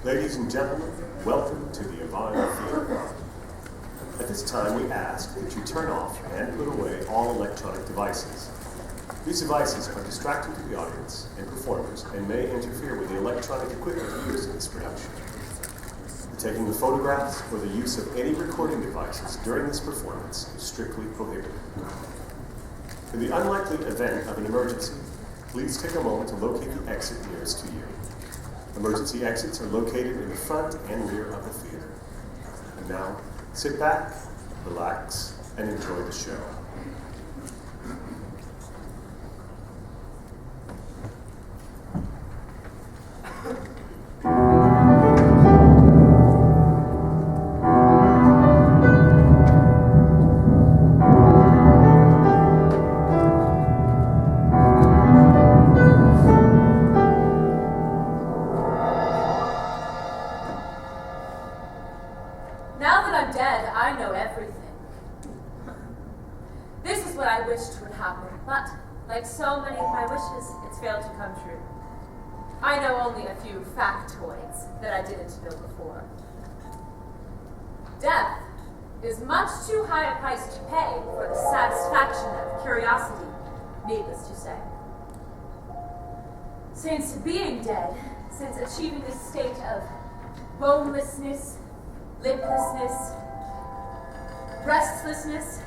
Ladies and gentlemen, welcome to the Avon Theater. At this time, we ask that you turn off and put away all electronic devices. These devices are distracting to the audience and performers and may interfere with the electronic equipment used in this production. The taking of photographs or the use of any recording devices during this performance is strictly prohibited. In the unlikely event of an emergency, please take a moment to locate the exit nearest to you. Emergency exits are located in the front and rear of the theater. And now, sit back, relax, and enjoy the show. Now that I'm dead, I know everything. This is what I wished would happen, but like so many of my wishes, it's failed to come true. I know only a few factoids that I didn't know before. Death is much too high a price to pay for the satisfaction of curiosity, needless to say. Since being dead, since achieving this state of bonelessness, limplessness, restlessness,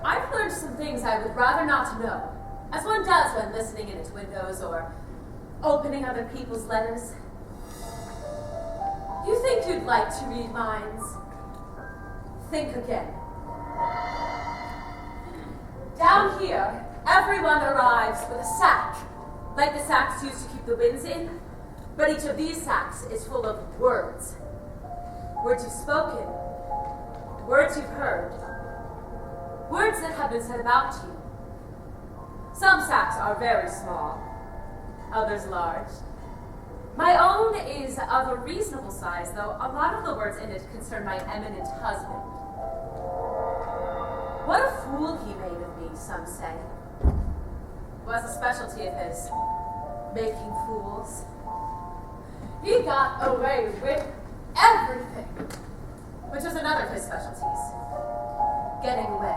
I've learned some things I would rather not know, as one does when listening in its windows or opening other people's letters. You think you'd like to read minds? Think again. Down here, everyone arrives with a sack, like the sacks used to keep the winds in, but each of these sacks is full of words. Words you've spoken, words you've heard, words that have been said about you. Some sacks are very small, others large. My own is of a reasonable size, though a lot of the words in it concern my eminent husband. What a fool he made of me, some say. It was a specialty of his, making fools. He got away with everything, which was another of his specialties, getting away.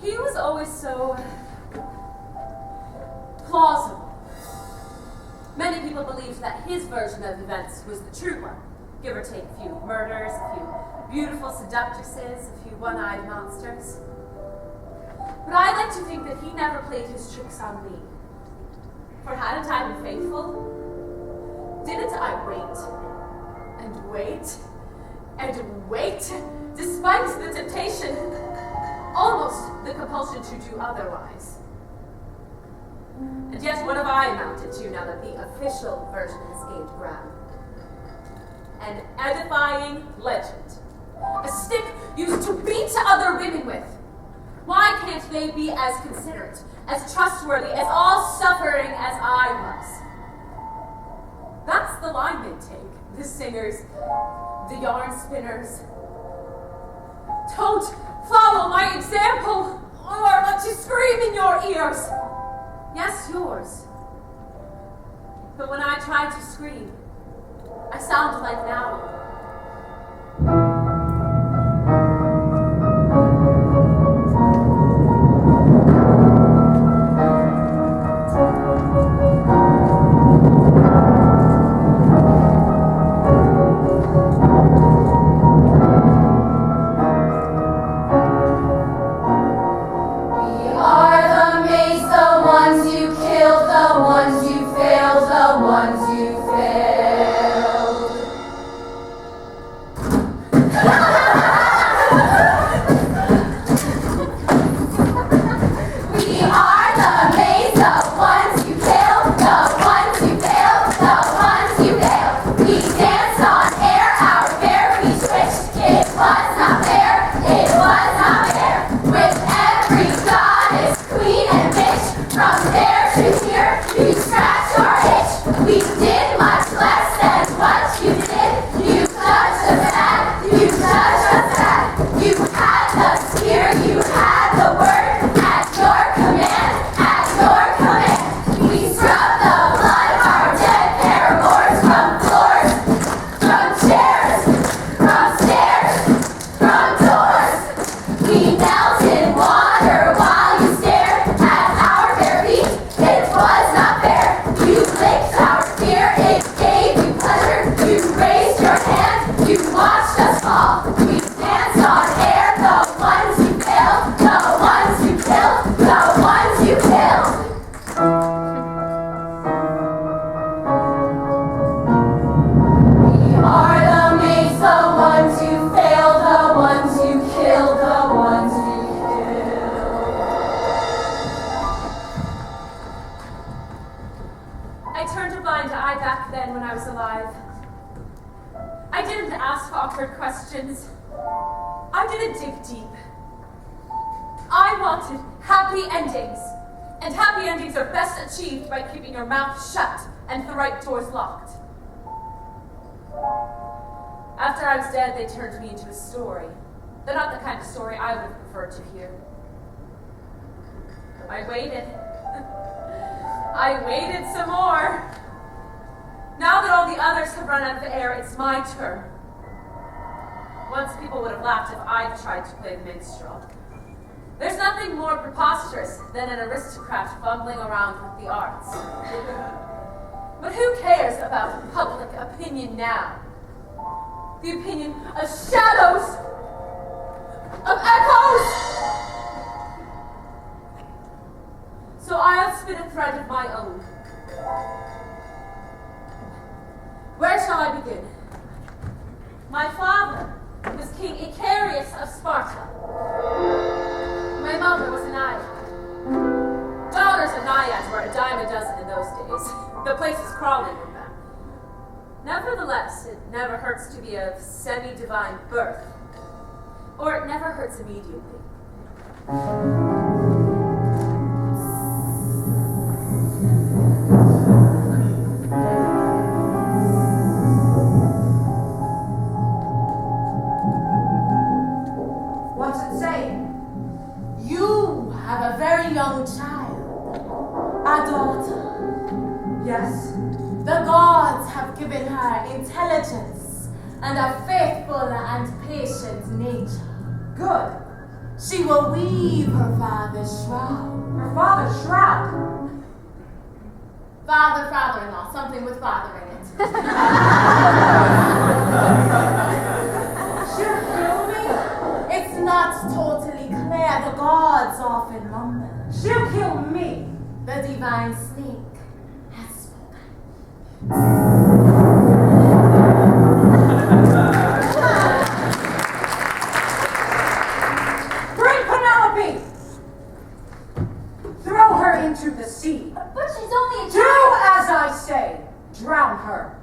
He was always so plausible. Many people believed that his version of events was the true one, give or take a few murders, a few beautiful seductresses, a few one-eyed monsters. But I like to think that he never played his tricks on me. For hadn't I been faithful? Didn't I wait, and wait, and wait, despite the temptation, almost the compulsion to do otherwise? And yet what have I amounted to now that the official version has gained ground? An edifying legend. A stick used to beat other women with. Why can't they be as considerate, as trustworthy, as all-suffering as I was? That's the line they take, the singers, the yarn spinners. Don't follow my example, or let you scream in your ears. Yes, yours. But when I try to scream, I sound like an owl. didn't dig deep. I wanted happy endings. And happy endings are best achieved by keeping your mouth shut and the right doors locked. After I was dead, they turned me into a story. They're not the kind of story I would have preferred to hear. I waited. I waited some more. Now that all the others have run out of air, it's my turn. Once people would have laughed if I'd tried to play the minstrel. There's nothing more preposterous than an aristocrat fumbling around with the arts. But who cares about public opinion now? The opinion of shadows, of echoes. So I'll spin a thread of my own. Where shall I begin? My father was King Icarius of Sparta. My mother was a naiad. Daughters of naiads were a dime a dozen in those days. The place is crawling with them. Nevertheless, it never hurts to be of semi-divine birth. Or it never hurts immediately. What's it saying? You have a very young child, a daughter. Yes. The gods have given her intelligence and a faithful and patient nature. Good. She will weave her father's shroud. Her father's shroud. Father-in-law, something with father in it. She'll kill me. It's not totally clear. The gods often mumble. She'll kill me. The divine snake has spoken. Bring Penelope. Throw her into the sea. But she's only a Do as I say. Drown her.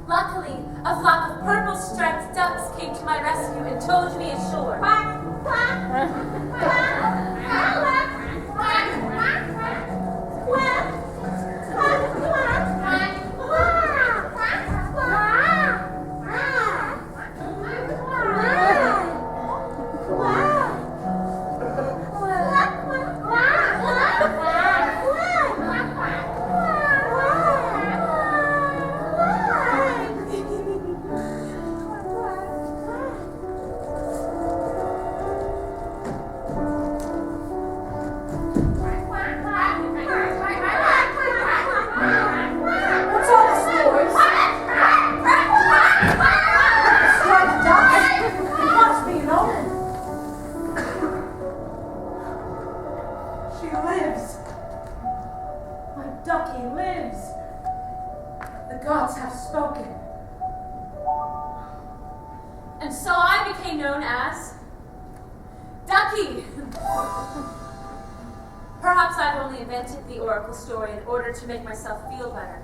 Luckily, a flock of purple-striped ducks came to my rescue and towed me ashore. What's all this noise? Striped ducks? It must be an omen. She lives. My ducky lives. The gods have spoken. And so I became known as Ducky. Perhaps I've only invented the oracle story in order to make myself feel better.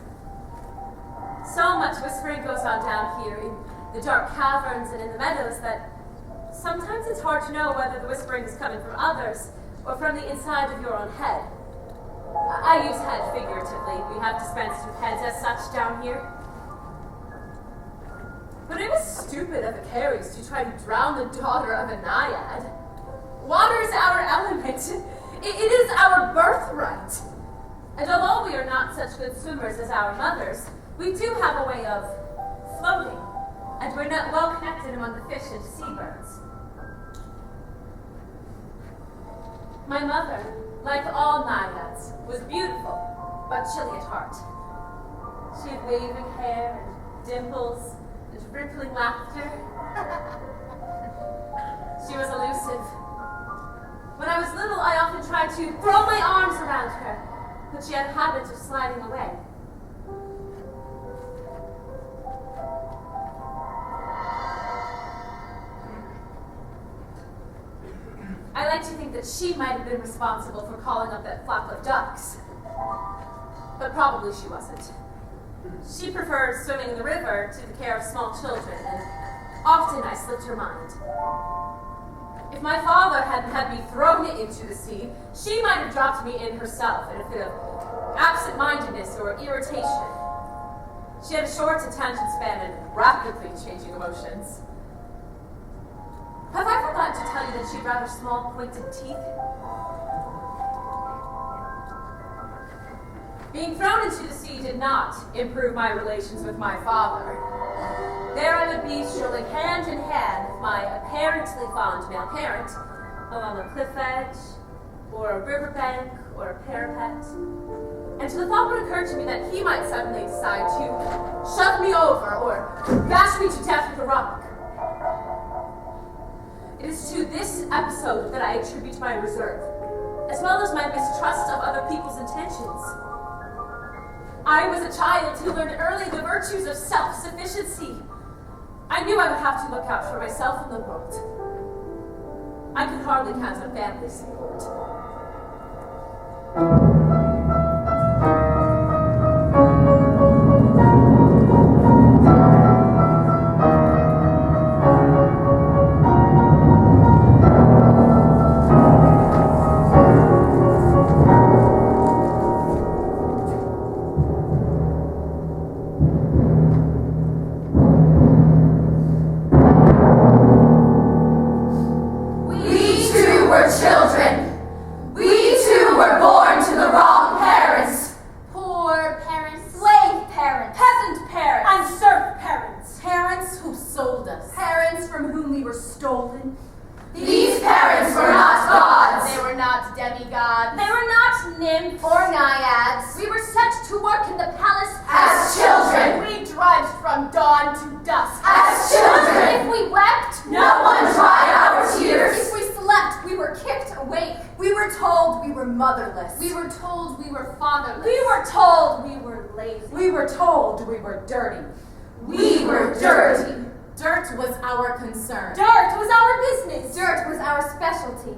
So much whispering goes on down here in the dark caverns and in the meadows that sometimes it's hard to know whether the whispering is coming from others or from the inside of your own head. I use head figuratively. We have dispensed with heads as such down here. But it was stupid of Achilles to try to drown the daughter of a naiad. Water is our element. It is our birthright. And although we are not such good swimmers as our mothers, we do have a way of floating, and we're not well connected among the fish and seabirds. My mother, like all naiads, was beautiful, but chilly at heart. She had waving hair and dimples and rippling laughter. She was elusive. When I was little, I often tried to throw my arms around her, but she had a habit of sliding away. like to think that she might have been responsible for calling up that flock of ducks. But probably she wasn't. She preferred swimming in the river to the care of small children, and often I slipped her mind. If my father hadn't had me thrown into the sea, she might have dropped me in herself in a fit of absent-mindedness or irritation. She had a short attention span and rapidly changing emotions. Have I forgotten to tell you that she had rather small, pointed teeth? Being thrown into the sea did not improve my relations with my father. There I would be strolling hand in hand with my apparently fond male parent along a cliff edge, or a riverbank, or a parapet. And the thought would occur to me that he might suddenly decide to shove me over or bash me to death with a rock. It is to this episode that I attribute my reserve, as well as my mistrust of other people's intentions. I was a child who learned early the virtues of self-sufficiency. I knew I would have to look out for myself in the world. I could hardly count on family support.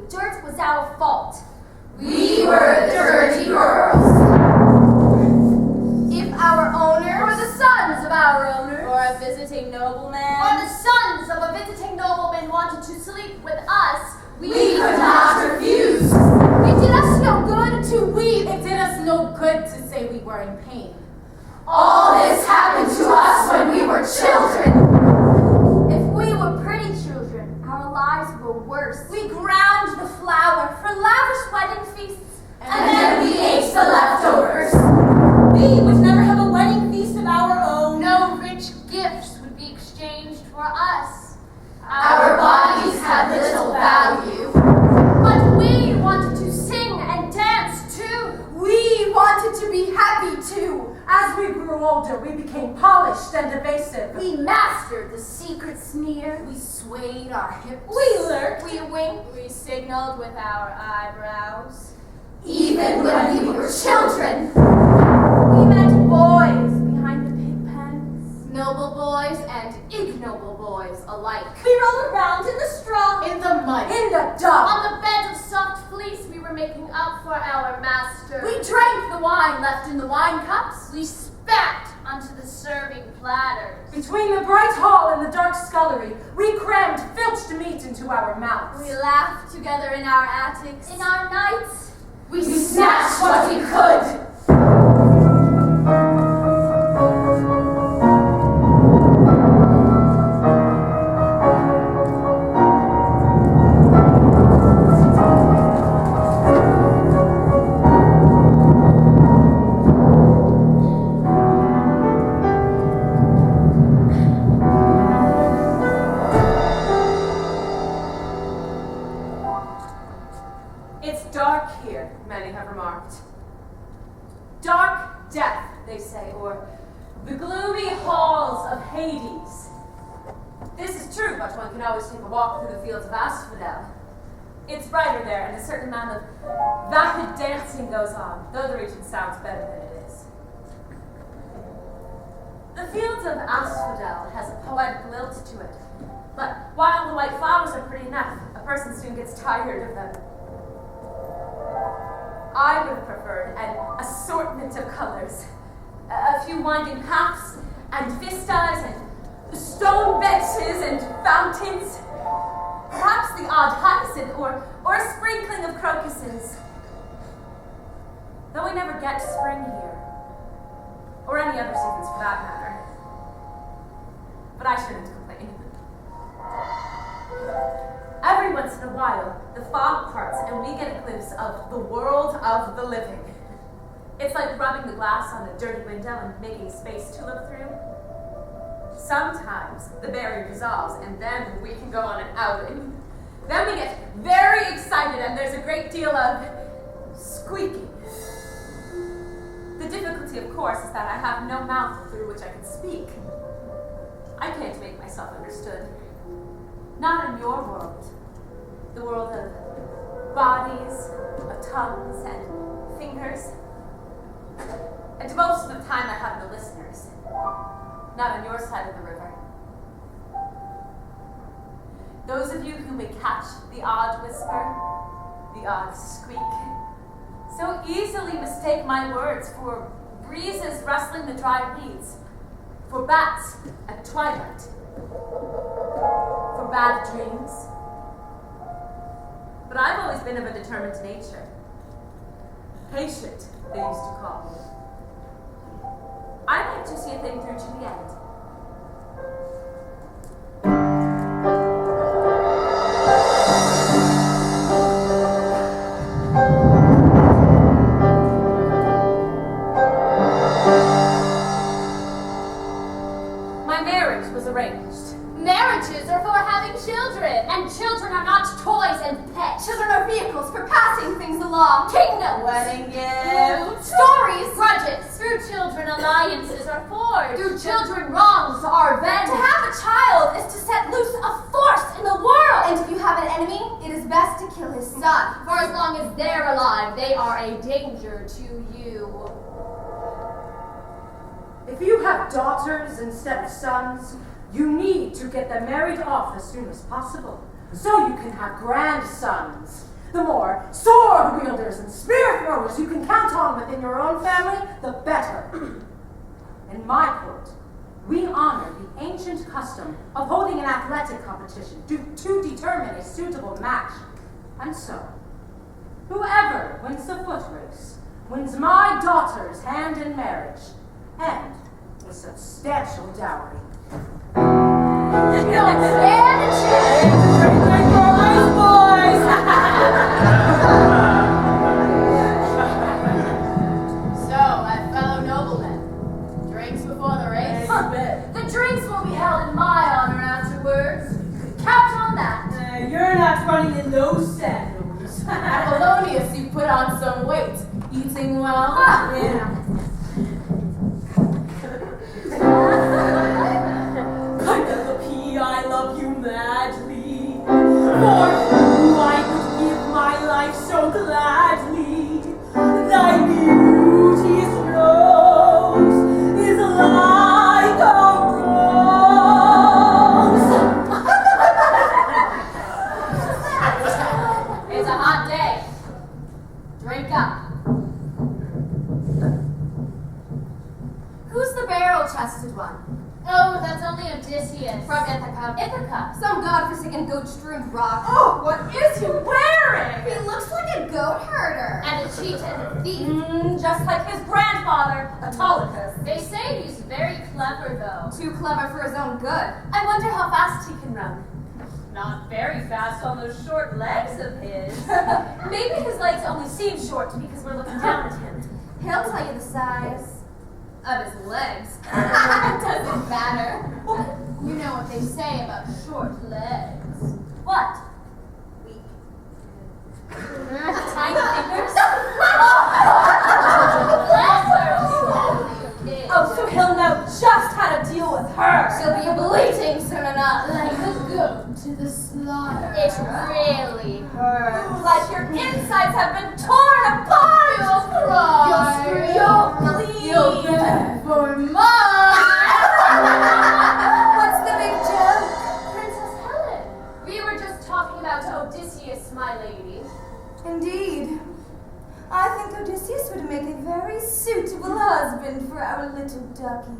Dirt was our fault. We were the dirty girls. If our owner, or the sons of our owner, or a visiting nobleman, or the sons of a visiting nobleman wanted to sleep with us, we could not refuse. It did us no good to weep. It did us no good to say we were in pain. All this happened to us when we were children. If we were pretty children, our lives were worse. We ground the flour for lavish wedding feasts, and then we ate the leftovers. We would never have a wedding feast of our own. No rich gifts would be exchanged for us. Our bodies had little value. But we wanted to sing and dance too. We wanted to be happy too. As we grew older, we became polished and evasive. We mastered the secret sneer. We swayed our hips. We lurked. We winked. We signaled with our eyebrows. Even when we were children. We met boys behind the pig pens. Noble boys and ignoble boys alike. We rolled around in the straw, in the mud, in the dung. On the bed of soft fleece, we were making up for our master. We drank the wine left in the wine cups. We spat onto the serving platters. Between the bright hall and the dark scullery, we crammed filched meat into our mouths. We laughed together in our attics. In our nights, we snatched what we could. Dark death, they say, or the gloomy halls of Hades. This is true, but one can always take a walk through the fields of Asphodel. It's brighter there, and a certain amount of vapid dancing goes on, though the region sounds better than it is. The fields of Asphodel has a poetic lilt to it, but while the white flowers are pretty enough, a person soon gets tired of them. I would have preferred an assortment of colors. A few winding paths and vistas and stone benches and fountains. Perhaps the odd hyacinth or a sprinkling of crocuses. Though we never get spring here. Or any other seasons for that matter. But I shouldn't complain. Every once in a while, the fog parts and we get a glimpse of the world of the living. It's like rubbing the glass on a dirty window and making space to look through. Sometimes the barrier dissolves and then we can go on an outing. Then we get very excited and there's a great deal of squeaking. The difficulty, of course, is that I have no mouth through which I can speak. I can't make myself understood. Not in your world. The world of bodies, of tongues, and fingers. And most of the time I have no listeners. Not on your side of the river. Those of you who may catch the odd whisper, the odd squeak, so easily mistake my words for breezes rustling the dry reeds, for bats at twilight, for bad dreams. But I've always been of a determined nature. Patient, they used to call me. I like to see a thing through to the end. My marriage was arranged. Marriages are for having children, and children are not toys and pets. Children are vehicles for passing things along. Kingdoms. Wedding gifts. Stories. Grudges. Through children, alliances are forged. Through children, wrongs are avenged. To have a child is to set loose a force in the world. And if you have an enemy, it is best to kill his son. For as long as they're alive, they are a danger to you. If you have daughters instead of sons, you need to get them married off as soon as possible, so you can have grandsons. The more sword wielders and spear throwers you can count on within your own family, the better. In my court, we honor the ancient custom of holding an athletic competition to determine a suitable match. And so, whoever wins the foot race wins my daughter's hand in marriage, and a substantial dowry. So, my fellow noblemen, drinks before the race? The drinks will be held in my honor afterwards. You can count on that. You're not running in those sandals. At Polonius, you put on some weight. Eating well? Yeah. Penelope, I love you madly. For you I would give my life so gladly. Thy beauteous rose is like a rose. It's a hot day. Drink up. Who's the barrel-chested one? Oh, that's only Odysseus. From Ithaca. Ithaca. Some godforsaken goat-strewn rock. Oh, what is he wearing? He looks like a goat herder. And a cheat and a thief. Just like his grandfather, Autolycus. They say he's very clever, though. Too clever for his own good. I wonder how fast he can run. Not very fast on those short legs of his. Maybe his legs only seem short because we're looking down at him. He'll tell you the size of his legs. Doesn't matter. You know what they say about short legs. What? Weak. Tiny fingers? Oh, so he'll know just how to deal with her. She'll be bleating soon enough. Like a goat to the slaughter. It really hurts. Like your insides have been torn apart. You'll cry. You'll bleed. You'll beg for more. What's the big joke? Princess Helen. We were just talking about Odysseus. ducky.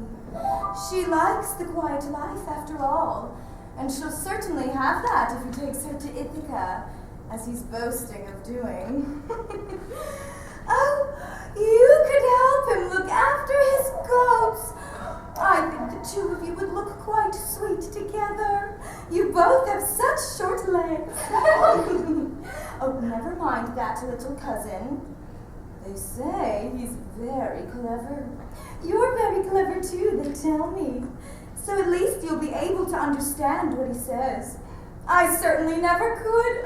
She likes the quiet life after all, and she'll certainly have that if he takes her to Ithaca, as he's boasting of doing. Oh, you could help him look after his goats. I think the two of you would look quite sweet together. You both have such short legs. Oh, never mind that, little cousin. They say he's very clever. You're very clever too, they tell me. So at least you'll be able to understand what he says. I certainly never could.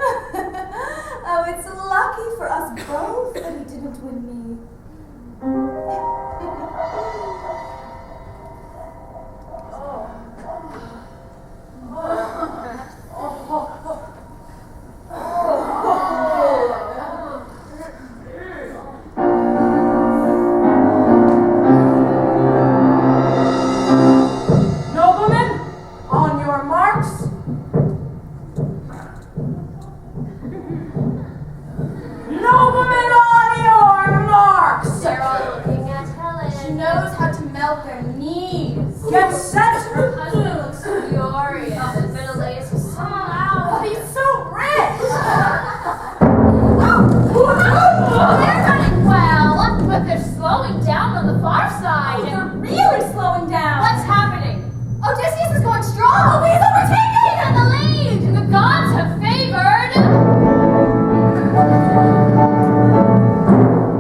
Oh, it's lucky for us both that he didn't win me. Noblemen, on your marks. Noblemen, on your marks. They're all looking at Helen. She knows how to melt their knees. Get set. Her husband looks furious. Menelaus is so loud. He's so rich. They're running well, but they're slowing down on the far side. They're really slowing down. What's happening? Odysseus is going strong. He's overtaken. He's in the lead. The gods have favored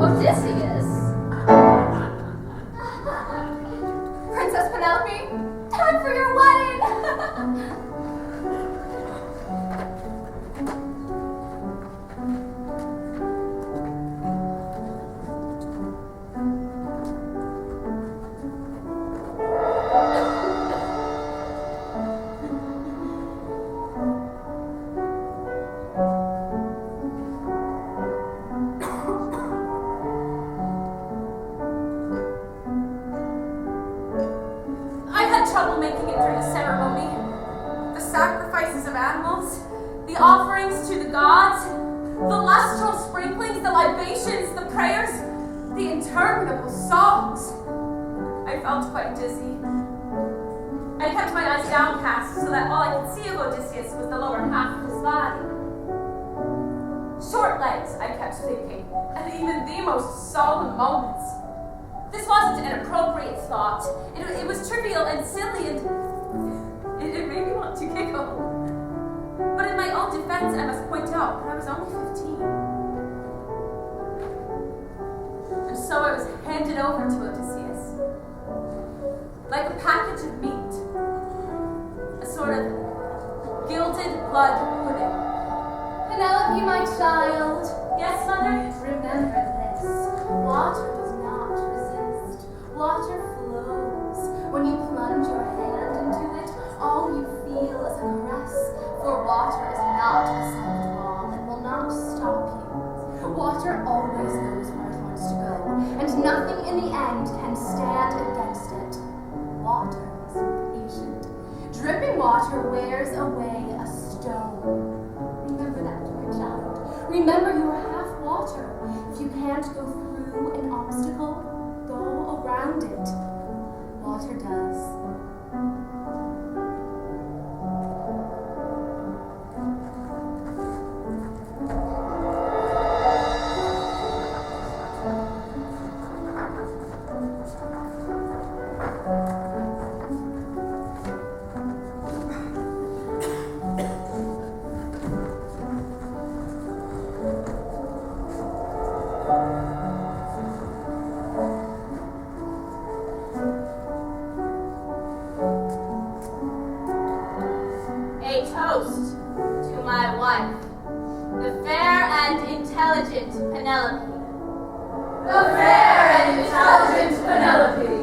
Odysseus. Princess Penelope, time for your wedding. I had trouble making it through the ceremony. The sacrifices of animals, the offerings to the gods, the lustral sprinklings, the libations, the prayers, the interminable songs. I felt quite dizzy. I kept my eyes downcast so that all I could see of Odysseus was the lower half of his body. Short legs, I kept thinking, and even the most solemn moments. This wasn't an appropriate thought. It was trivial and silly, and it made me want to giggle. But in my own defense, I must point out that I was only 15. And so I was handed over to Odysseus, like a package of meat, a sort of gilded blood pudding. Penelope, my child, Yes, Mother? remember this. Water does not resist. Water flows. When you plunge your hand into it, all you feel is a caress, for water is not a solid wall and will not stop you. Water always knows where it wants to go, and nothing in the end can stand against it. Water is patient. Dripping water wears away a stone. Remember that, my child. Remember you are half water. If you can't go through an obstacle, go around it. Water does. A toast to my wife, the fair and intelligent Penelope. The fair and intelligent Penelope.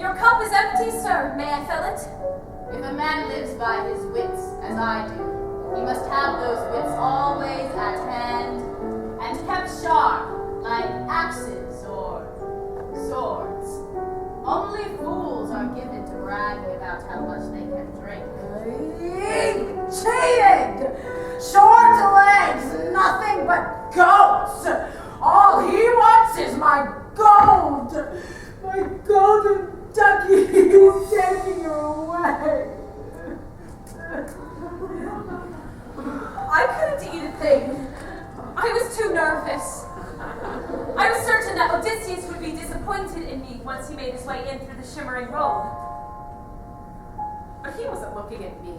Your cup is empty, sir. May I fill it? If a man lives by his wits, as I do, he must have those wits always at hand and kept sharp, like axes or swords. Only fools are given to bragging about how much they can drink. Cheated! Short legs, nothing but goat disappointed in me once he made his way in through the shimmering robe. But he wasn't looking at me,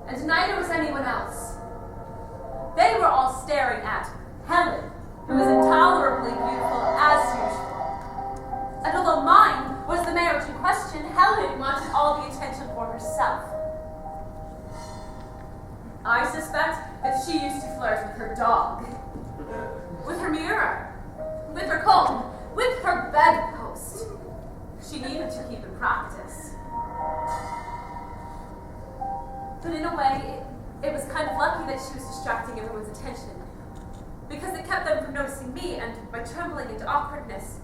and neither was anyone else. They were all staring at Helen, who was intolerably beautiful as usual. And although mine was the marriage in question, Helen wanted all the attention for herself. I suspect that she used to flirt with her dog, with her mirror, with her comb, with her bedpost. She needed to keep in practice. But in a way, it was kind of lucky that she was distracting everyone's attention, because it kept them from noticing me and my trembling into awkwardness.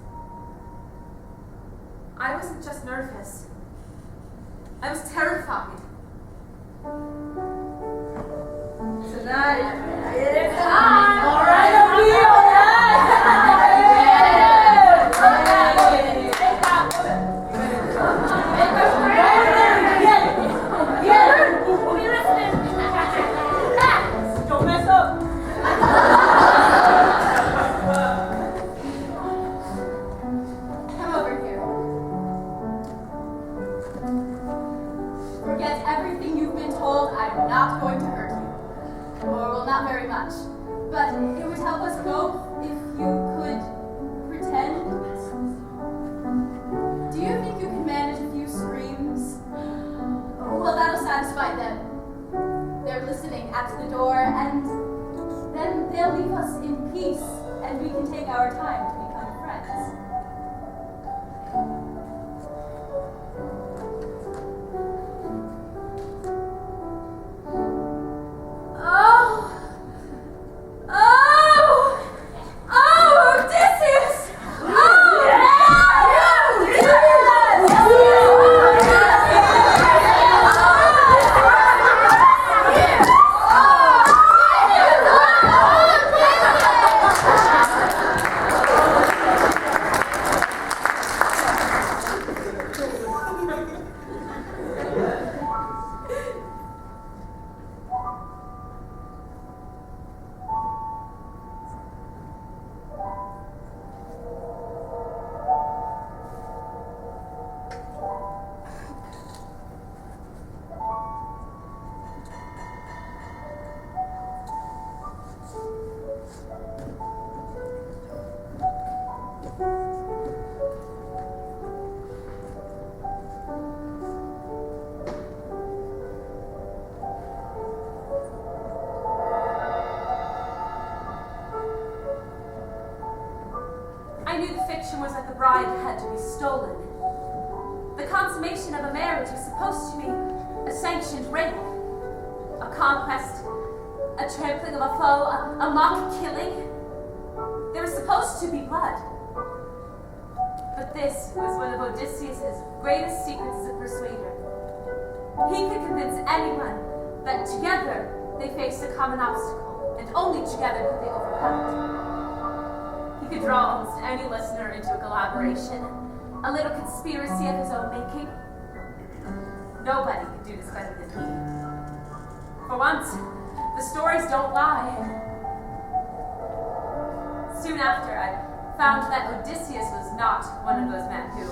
I wasn't just nervous. I was terrified. Tonight, it's time! All right, O'Neill, Don't mess up! Come over here. Forget everything you've been told. I'm not going to hurt you. Or, well, not very much. But it would help us both if you could pretend. Do you think you can manage a few screams? Well, that'll satisfy them. They're listening at the door, and then they'll leave us in peace, and we can take our time to become friends. Odysseus! I knew the fiction was that the bride had to be stolen. The consummation of a marriage was supposed to be a sanctioned rape, a conquest, a trampling of a foe, a mock killing. There was supposed to be blood. But this was one of Odysseus' greatest secrets as a persuader. He could convince anyone that together they faced a common obstacle, and only together could they overcome it. He could draw almost any listener into a collaboration, a little conspiracy of his own making. Nobody could do this better than he. For once, the stories don't lie. Soon after, I found that Odysseus was not one of those men who,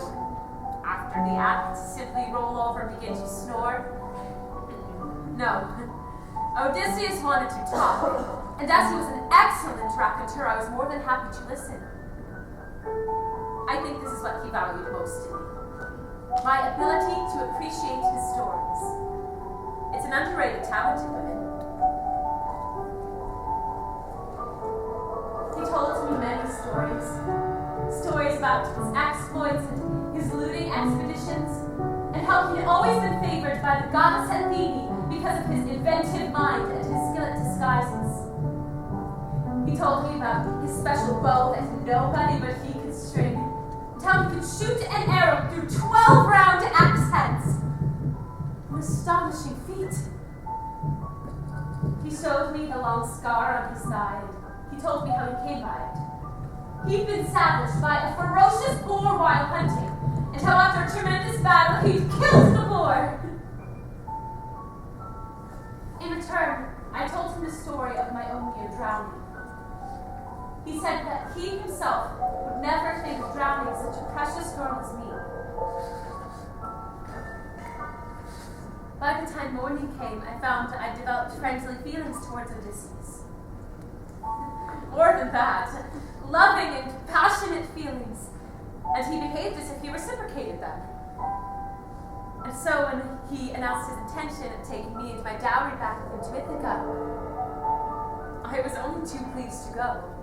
after the act, simply roll over and begin to snore. No. Odysseus wanted to talk. And as he was an excellent raconteur, I was more than happy to listen. I think this is what he valued most in me. My ability to appreciate his stories. It's an underrated talent in women. He told me many stories. Stories about his exploits and his looting expeditions, and how he had always been favored by the goddess Athene because of his inventive mind and his skill at disguises. He told me about his special bow that nobody but he could string, and how he could shoot an arrow through 12-round axe heads. An astonishing feat. He showed me the long scar on his side. He told me how he came by it. He'd been savaged by a ferocious boar while hunting, and how after a tremendous battle he'd killed the boar. In return, I told him the story of my own near drowning. He said that he himself would never think of drowning in such a time morning came, I found I developed friendly feelings towards Odysseus. More than that, loving and passionate feelings, and he behaved as if he reciprocated them. And so when he announced his intention of taking me and my dowry back with him to Ithaca, I was only too pleased to go.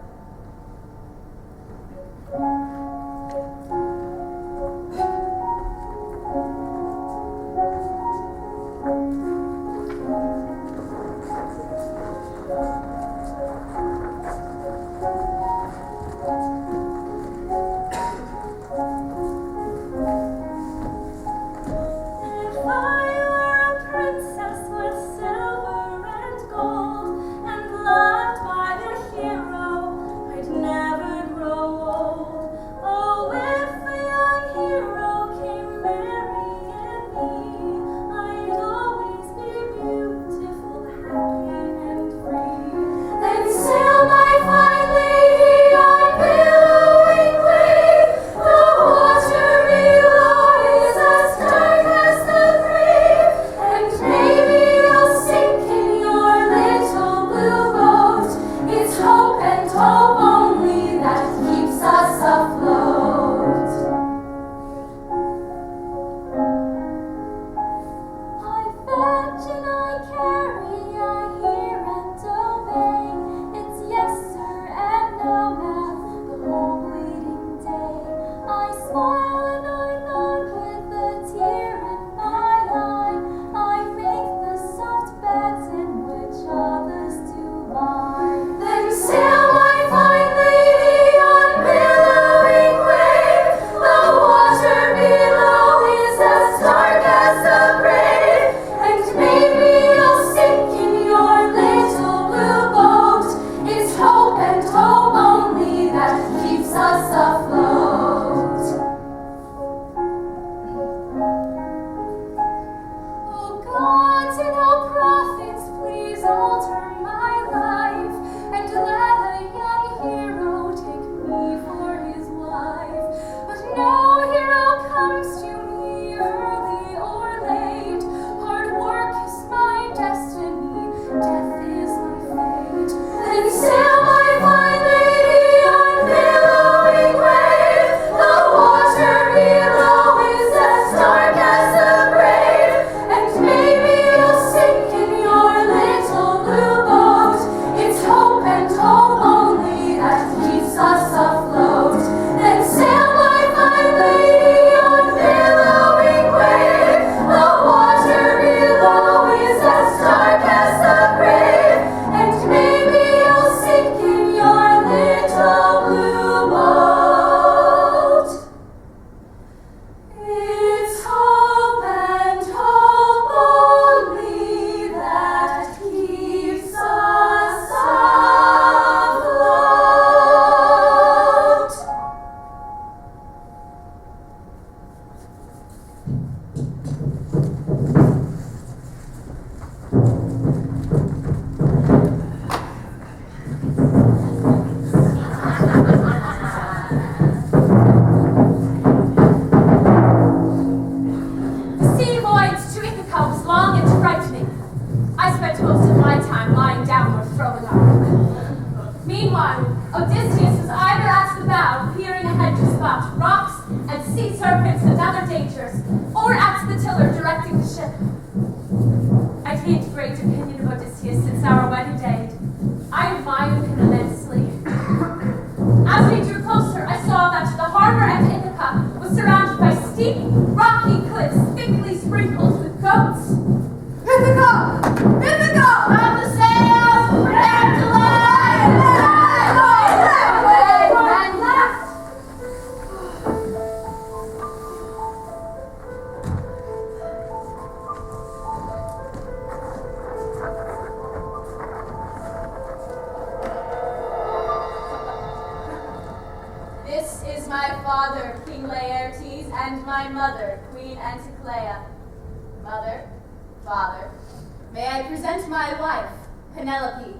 May I present my wife, Penelope,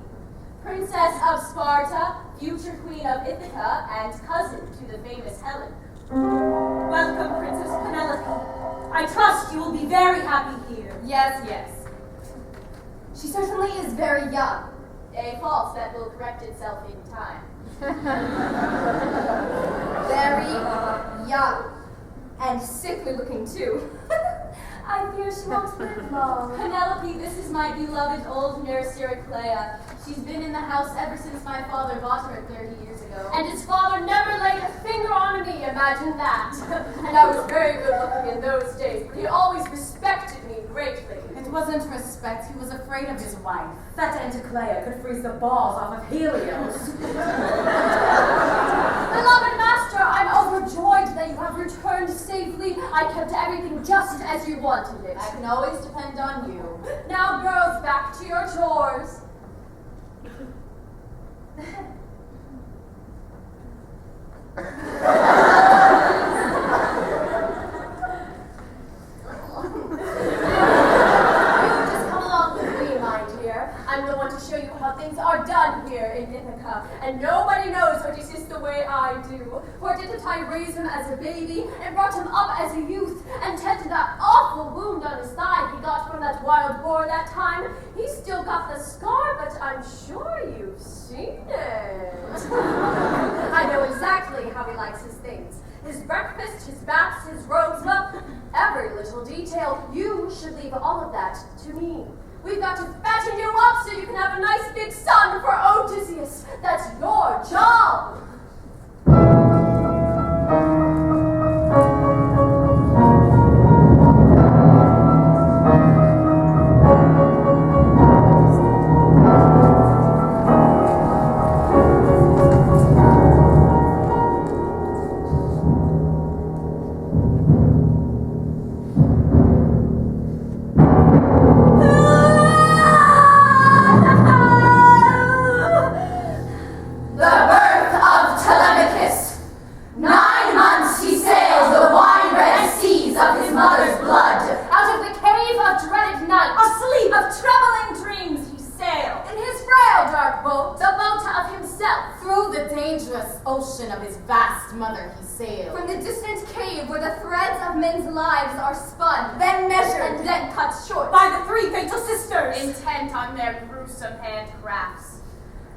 Princess of Sparta, future Queen of Ithaca, and cousin to the famous Helen. Welcome, Princess Penelope. I trust you will be very happy here. Yes, yes. She certainly is very young. A fault that will correct itself in time. Very young. And sickly looking too. I fear she won't live long. Penelope, this is my beloved old nurse Euryclea. She's been in the house ever since my father bought her 30 years ago. And his father never laid a finger on me, imagine that. And I was very good looking in those days, but he always respected me greatly. It wasn't respect, he was afraid of his wife. That Anticlea could freeze the balls off of Helios. Beloved master, I'm overjoyed that you have returned safely. I kept everything just as you wanted it. I can always depend on you. Now, girls, back to your chores. I'm the one to show you how things are done here in Ithaca, and nobody knows Odysseus the way I do. For didn't I raise him as a baby, and brought him up as a youth, and tended that awful wound on his thigh he got from that wild boar that time? He's still got the scar, but I'm sure you've seen it. I know exactly how he likes his things. His breakfast, his baths, his robes, well, every little detail. You should leave all of that to me. We've got to fatten you up so you can have a nice big son for Odysseus. That's your job. Ocean of his vast mother he sailed. From the distant cave where the threads of men's lives are spun, then measured, and then cut short by the three fatal sisters, intent on their gruesome handcrafts.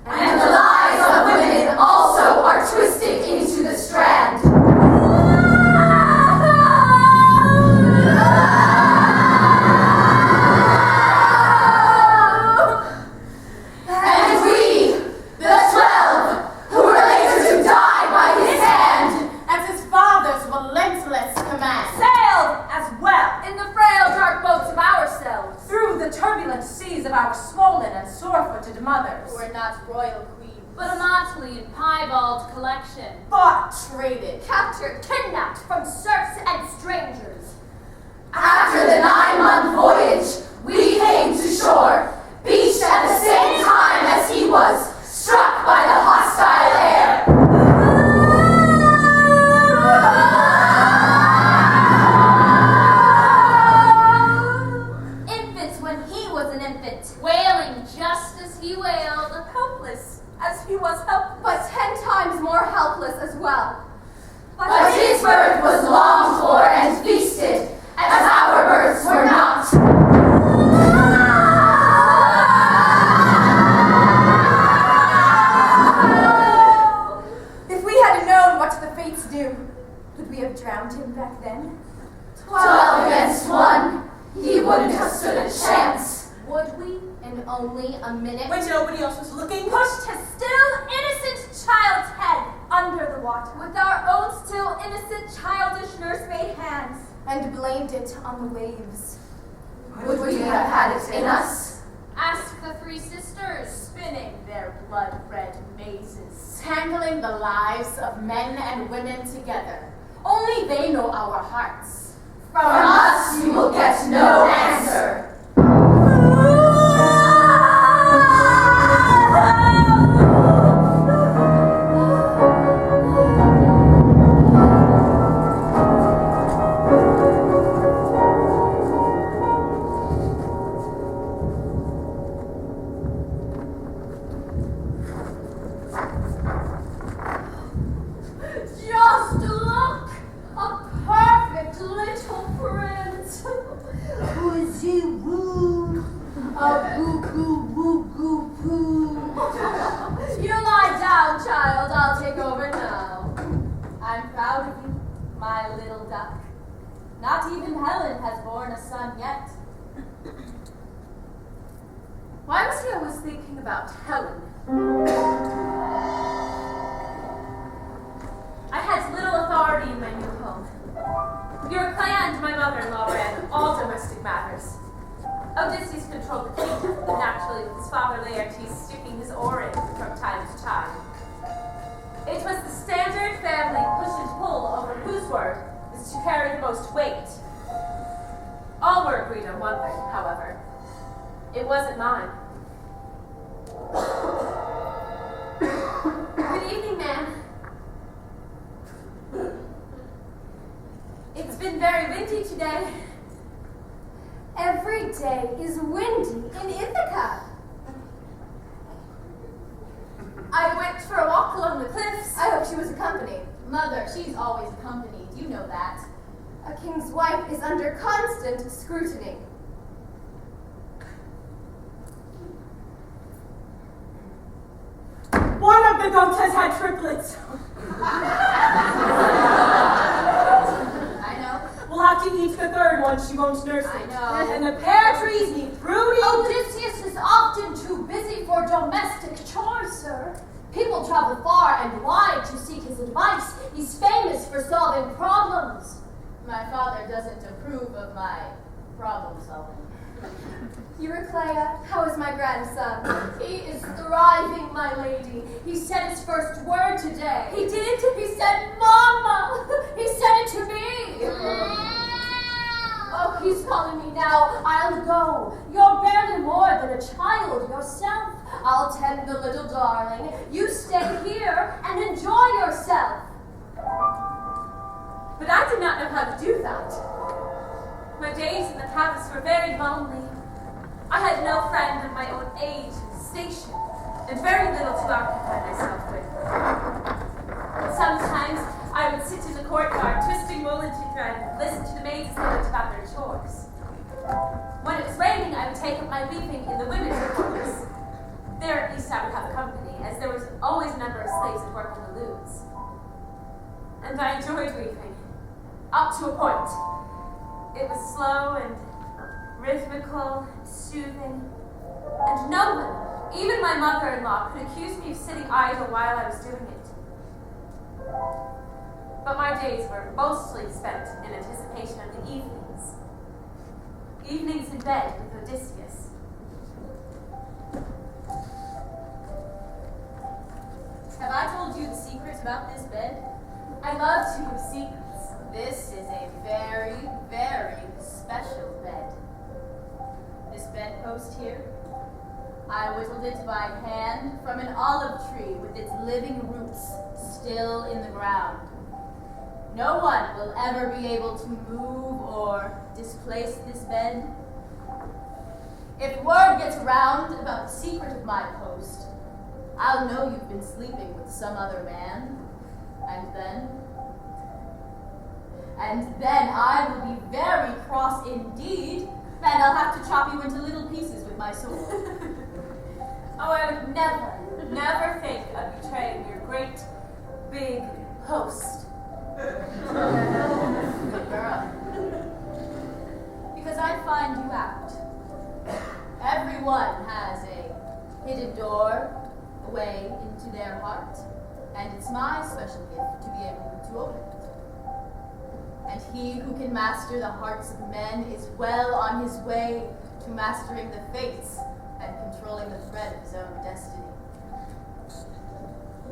And the lives of women also are twisted into the strand. We're not royal queens, but a motley and piebald collection. Bought, traded, captured, kidnapped from serfs and strangers. After the 9-month voyage, we came to shore, beached at the same time as he was, struck by the hostile air. Infants when he was an infant, wailing just as he wailed, helpless as he was helpless, but 10 times more helpless as well. But his birth was longed for and feasted, as our births were not. If we had known what the fates do, could we have drowned him back then? 12 against 1, he wouldn't have stood a chance. Would we? In only a minute? When nobody else was looking? Pushed his still innocent child's head under the water with our own still innocent childish nursemaid hands and blamed it on the waves. Would we have had it in us? Ask the three sisters, spinning their blood-red mazes, tangling the lives of men and women together. Only they know our hearts. From us you will get no answer. Just look! A perfect little prince! Who is you, my little duck. Not even Helen has borne a son yet. Why was he always thinking about Helen? I had little authority in my new home. Eurycleia and my mother-in-law ran all domestic matters. Odysseus controlled the kingdom, and naturally with his father Laertes sticking his oar in from time to time. It was the standard family push and pull over whose word is to carry the most weight. All were agreed on one thing, however. It wasn't mine. Good evening, ma'am. It's been very windy today. Every day is windy in Ithaca. I went for a walk along the cliffs. I hope she was accompanied. Mother, she's always accompanied. You know that. A king's wife is under constant scrutiny. One of the goats has had triplets. I know. We'll have to eat the third one. She won't nurse it. I know. And the pear trees need pruning. Odysseus is often too busy for domestic chores, sir. People travel far and wide to seek his advice. He's famous for solving problems. My father doesn't approve of my problem solving. Eurycleia, how is my grandson? He is thriving, my lady. He said his first word today. He did? He said, Mama! He said it to me! Oh, he's calling me now. I'll go. You're barely more than a child yourself. I'll tend the little darling. You stay here and enjoy yourself. But I did not know how to do that. My days in the palace were very lonely. I had no friend of my own age and station, and very little to occupy myself with. Sometimes I would sit in the courtyard, twisting woolen thread, and listen to the maids as they went about their chores. When it was raining, I would take up my weaving in the women's quarters. There at least I would have company, as there was always a number of slaves at work on the looms. And I enjoyed weaving, up to a point. It was slow and rhythmical, soothing, and no one, even my mother-in-law, could accuse me of sitting idle while I was doing it. But my days were mostly spent in anticipation of the evenings. Evenings in bed with Odysseus. Have I told you the secret about this bed? I love to hear secrets. This is a very, very special bed. This bedpost here, I whittled it by hand from an olive tree with its living roots still in the ground. No one will ever be able to move or displace this bed. If word gets around about the secret of my post, I'll know you've been sleeping with some other man, and then I will be very cross indeed, and I'll have to chop you into little pieces with my sword. Oh, I would never think of betraying your great, big host. Good girl. Because I find you out. Everyone has a hidden door, a way into their heart, and it's my special gift to be able to open it. And he who can master the hearts of men is well on his way to mastering the fates and controlling the thread of his own destiny.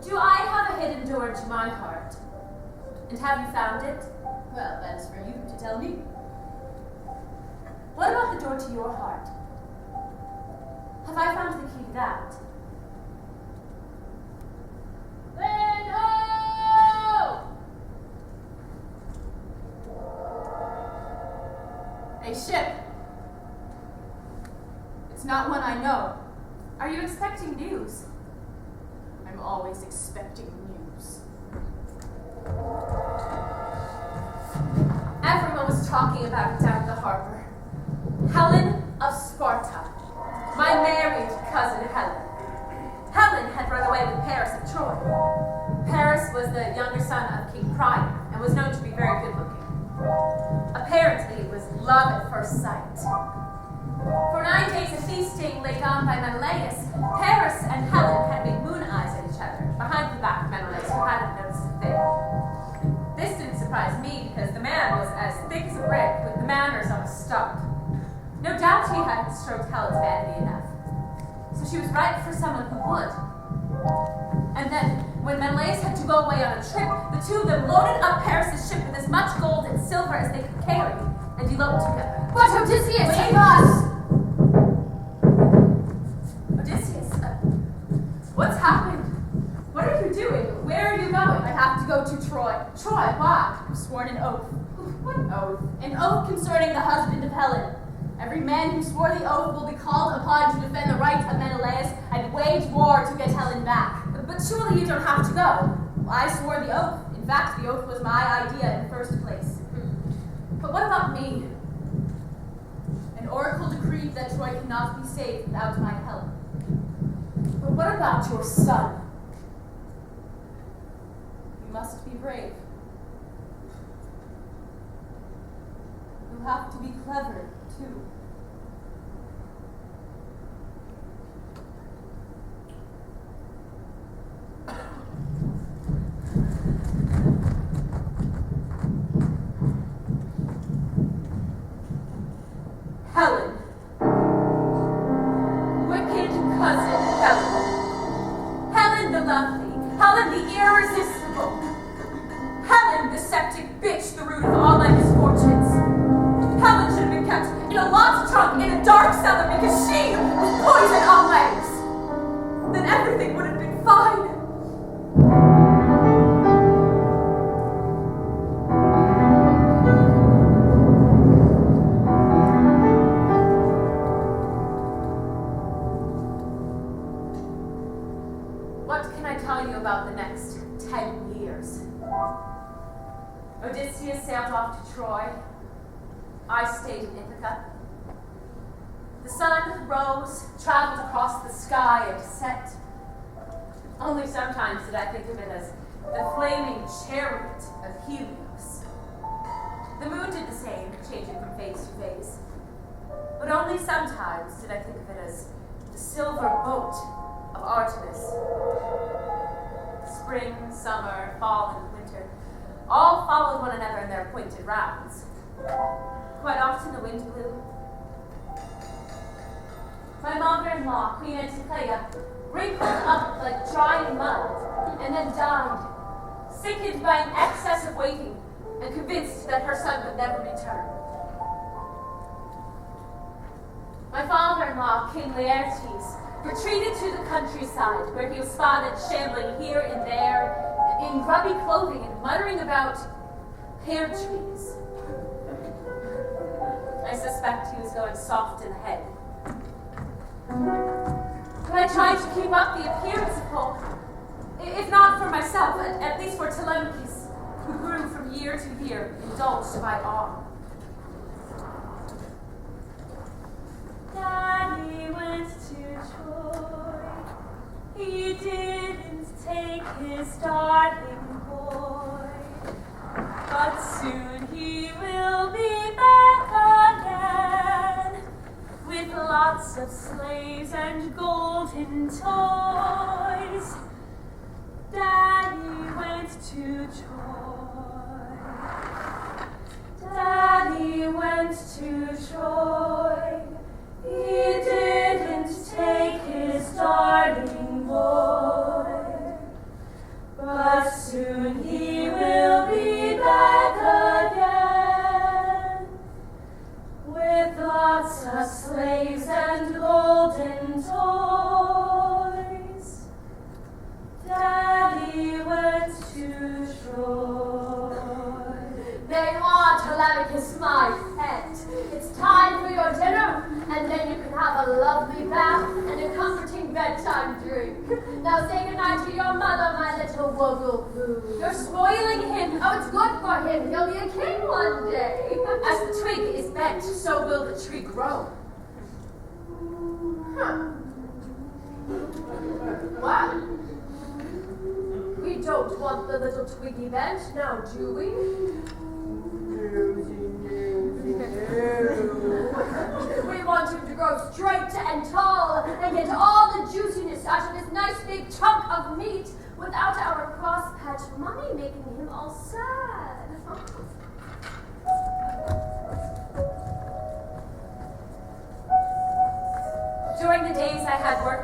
Do I have a hidden door to my heart? And have you found it? Well, that's for you to tell me. What about the door to your heart? Have I found the key to that? A ship. It's not one I know. Are you expecting news? I'm always expecting news. Everyone was talking about it down at the harbor. Helen of Sparta. My married cousin Helen. Helen had run away with Paris of Troy. Paris was the younger son of King Priam and was known to be very first sight. For 9 days of feasting laid on by Menelaus, Paris and Helen had made moon eyes at each other, behind the back of Menelaus, who hadn't noticed a thing. This didn't surprise me, because the man was as thick as a brick, with the manners of a stump. No doubt he hadn't stroked Helen's vanity enough. So she was right for someone who would. And then, when Menelaus had to go away on a trip, the two of them loaded up Paris' ship with as much gold and silver as they could carry, and eloped together. But Odysseus, Wait. save us! Odysseus, what's happened? What are you doing? Where are you going? I have to go to Troy. Troy, why? I've sworn an oath. What oath? An oath concerning the husband of Helen. Every man who swore the oath will be called upon to defend the rights of Menelaus and wage war to get Helen back. But surely you don't have to go. I swore the oath. In fact, the oath was my idea in the first place. But what about me? An oracle decreed that Troy cannot be saved without my help. But what about your son? You must be brave. You have to be clever, too. Helen. Wicked cousin Helen. Helen the lovely. Helen the irresistible. Helen the septic bitch, the root of all my misfortunes. Helen should have been kept in a locked trunk in a dark cellar because she was poison on legs. Then everything would have been fine. What can I tell you about the next 10 years? Odysseus sailed off to Troy. I stayed in Ithaca. The sun rose, traveled across the sky, and set. Only sometimes did I think of it as the flaming chariot of Helios. The moon did the same, changing from phase to phase. But only sometimes did I think of it as the silver boat of Artemis. Spring, summer, fall, and winter all followed one another in their appointed rounds. Quite often the wind blew. My mother-in-law, Queen Anticlea, wrinkled up like drying mud, and then died, sickened by an excess of waiting, and convinced that her son would never return. My father-in-law, King Laertes, retreated to the countryside, where he was spotted shambling here and there, in grubby clothing and muttering about pear trees. I suspect he was going soft in the head. But I tried to keep up the appearance of hope, if not for myself, at least for Telemachus, who grew from year to year, indulged by awe. Daddy went to Troy. He didn't take his darling boy, but soon he will be back again, with lots of slaves and golden toys. Daddy went to Troy. Daddy went to Troy. He didn't take his darling boy, but soon he will be back again, with lots of slaves and golden toys. Daddy went to Troy. There you are, Telemachus, my pet. It's time for your dinner, and then you can have a lovely bath and a comforting bedtime drink. Now say goodnight to your mother, my little woggle-poo. You're spoiling him. Oh, it's good for him. He'll be a king one day. As the twig is bent, so will the tree grow. What? We don't want the little twiggy bent now, do we?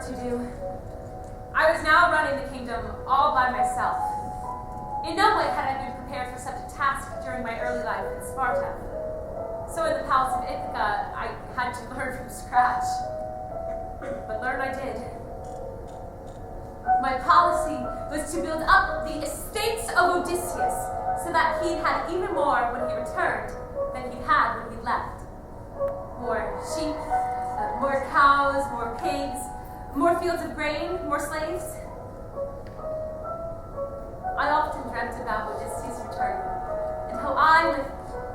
to do. I was now running the kingdom all by myself. In no way had I been prepared for such a task during my early life in Sparta. So in the palace of Ithaca, I had to learn from scratch. But learn I did. My policy was to build up the estates of Odysseus so that he had even more when he returned than he had when he left. More sheep, more cows, more pigs, more fields of grain, more slaves. I often dreamt about Odysseus' return and how I, with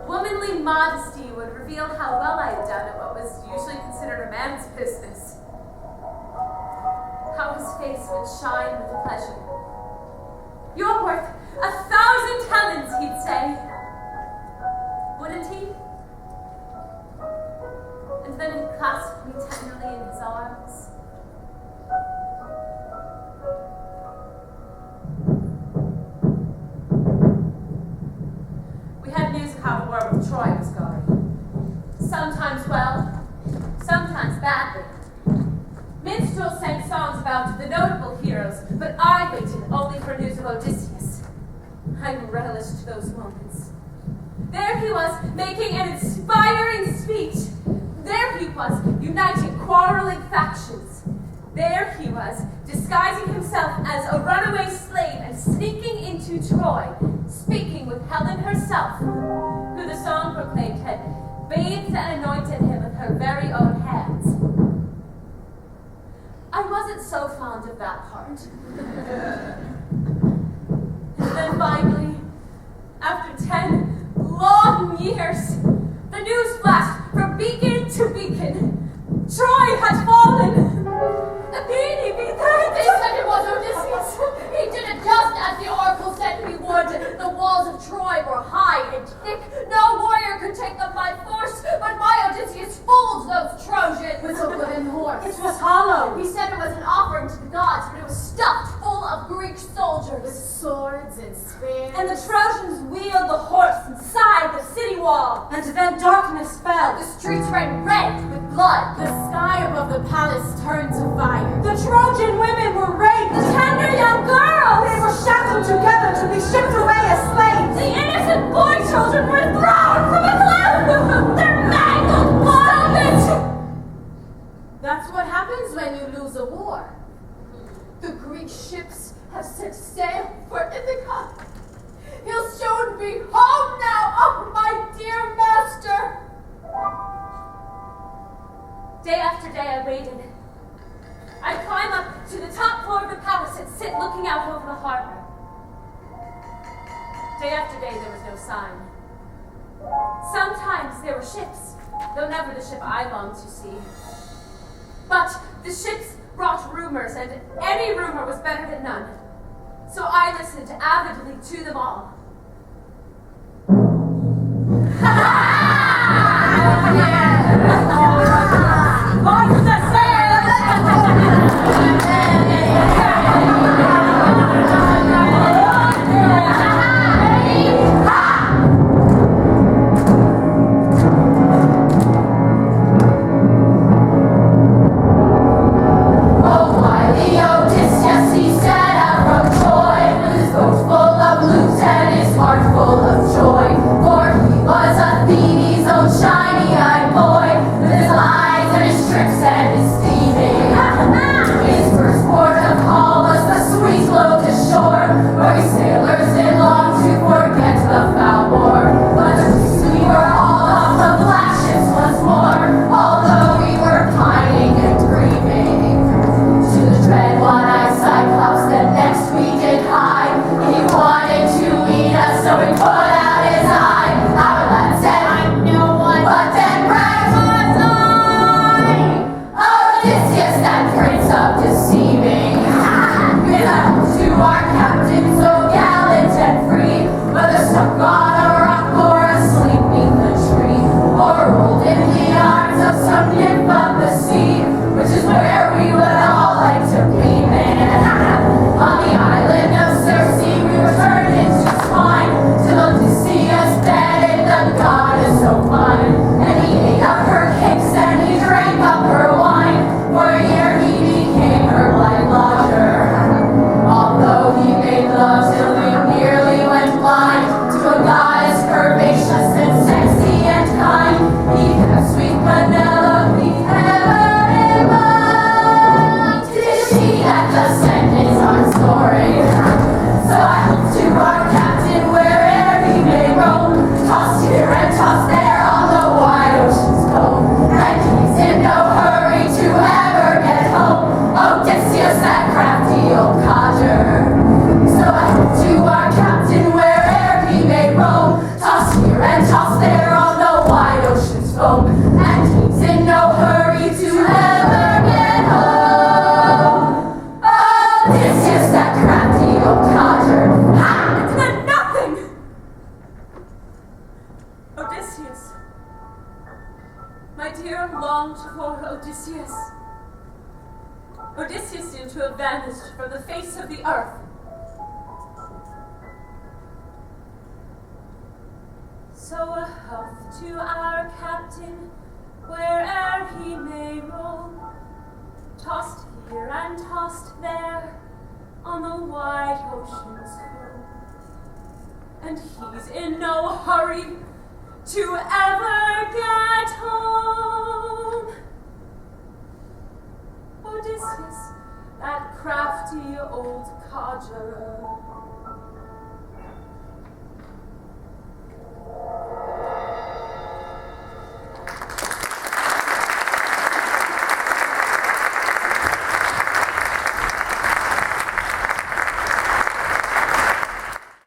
womanly modesty, would reveal how well I had done at what was usually considered a man's business. How his face would shine with pleasure. "You're worth 1,000 talents," he'd say. Wouldn't he? And then he'd clasp me tenderly in his arms. We had news of how the war with Troy was going. Sometimes well, sometimes badly. Minstrels sang songs about the notable heroes, but I waited only for news of Odysseus. I relished those moments. There he was, making an inspiring speech. There he was, uniting quarreling factions. There he was, disguising himself as a runaway slave and sneaking into Troy, speaking with Helen herself, who the song proclaimed had bathed and anointed him with her very own hands. I wasn't so fond of that part. And then finally, after 10 long years, the news flashed from beacon to beacon. Troy had fallen. They said it was Odysseus. He did it just as the oracle said he would. The walls of Troy were high and thick. No warrior could take them by force, but my Odysseus fooled those Trojans with a wooden horse. It was hollow. He said it was an offering to the gods, but it was stuffed full of Greek soldiers with swords and spears. And the Trojans wheeled the horse inside the city wall. And then darkness fell. The streets ran red with blood. The sky above the palace turned to fire. The Trojan women were raped. The tender young girls! They were shackled together to be shipped away as slaves. The innocent boy children were thrown from a cliff! Their mangled bodies! That's what happens when you lose a war. The Greek ships have set sail for Ithaca. He'll soon be home now, oh my dear master! Day after day I waited. I'd climb up to the top floor of the palace and sit looking out over the harbor. Day after day there was no sign. Sometimes there were ships, though never the ship I longed to see. But the ships brought rumors, and any rumor was better than none. So I listened avidly to them all. Odysseus, he set out from Troy with his boat full of loot and tossed there on the wide ocean's foam, and he's in no hurry to ever get home. Odysseus, that crafty old codger. So ahead to our captain where'er he may roam, tossed here and tossed there on the wide ocean's foam, and he's in no hurry to ever get home. Odysseus, that crafty old codger. Ha! It's meant nothing! Odysseus. My dear longed for Odysseus. Odysseus seemed to have vanished from the face of the earth. So a health to our captain, where'er he may roam, tossed here and tossed there on the wide ocean's flow. And he's in no hurry to ever get home. Odysseus, that crafty old codger.